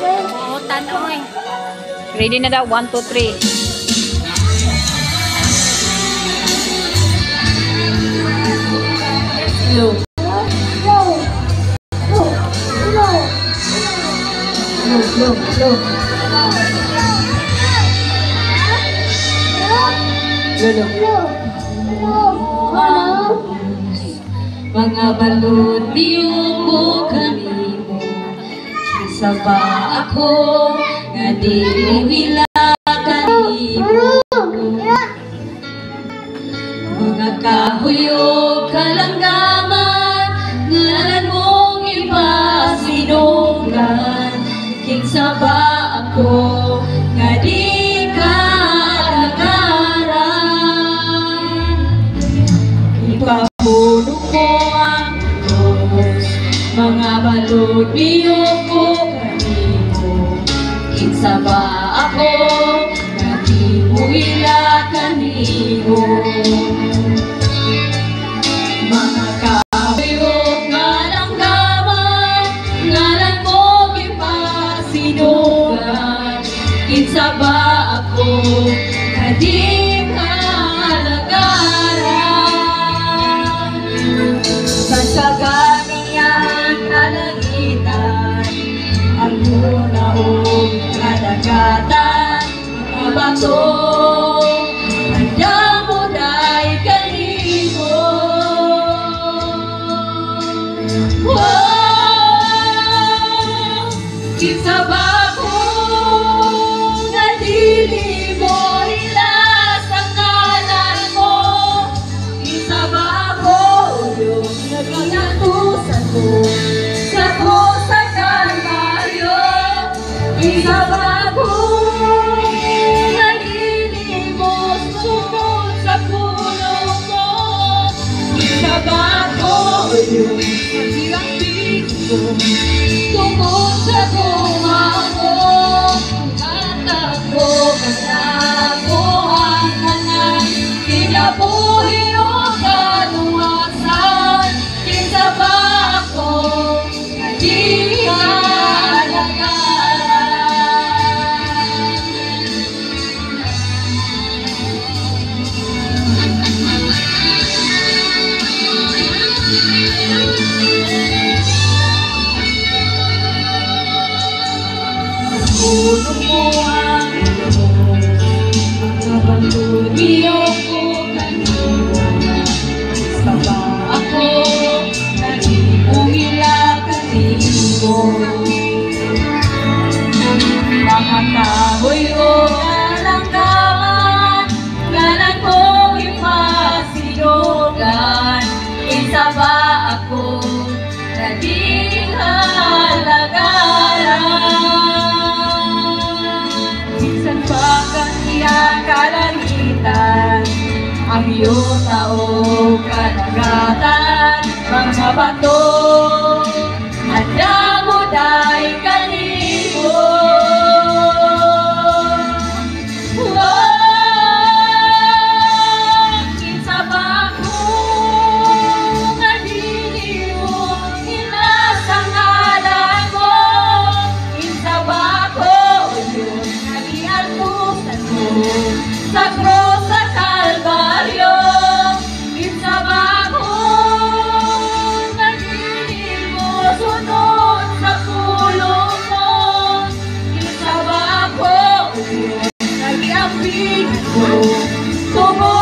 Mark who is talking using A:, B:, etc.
A: Oo, tanoy.
B: Ready na daw. 1, 2, 3.
A: Low. Mga balon niyo ko kanimo, isa ba ako nga di wila kanimo? Mga kahuyog kalanggaman, ngalan mong ipasinunggan, kinsa ba ako nga di ka alagaran? Ipapuno ko ang Diyos, mga balod niyo ko kanimo, kinsa ba ako nga di mo ila kanimo? Mga kahuyog kalanggaman, ngalan mong ipasinunggan, kinsa ba ako nga di ka alagaran? Sa ganiyang kalangitan, ang lunaog kadagatan, mga bato, handa mo dahil kanimo. Wow! Kinsa ba ko nga dili mo ilas ang ngalan mo? Kinsa ba ko yung nagingatusan mo sa Rosa Calvario? Kinsa ba ko nga dili mo susunod sa pulong mo? Kinsa ba ko yung nagingatusan mo tungkol sa kumago? At ako kanako ang tanan, kinabuhi o kaluwasan, kinsa ba ako nga di ka alagaran? Puno mo ang Diyos, mga balod niyo ko kanimo, kinsa ba ako nga di mo ila kanimo? Mga kahuyog kalanggaman, ngalan mong ipasinunggan, kinsa ba ako nga di ka alagaran? Minsan pa kaniyang kalangitan, ang iyong tao kadagatan, mga bato, handa mo dahil kanimo. Wow! Kinsa ba ko nga dili mo ilas ang ngalan mo? Kinsa ba ko yung nagingatusan mo sa Rosa Calvario? Kinsa ba ko nga dili mo sunod sa pulong mo? Kinsa ba ko yung nag-iambing mo tungkol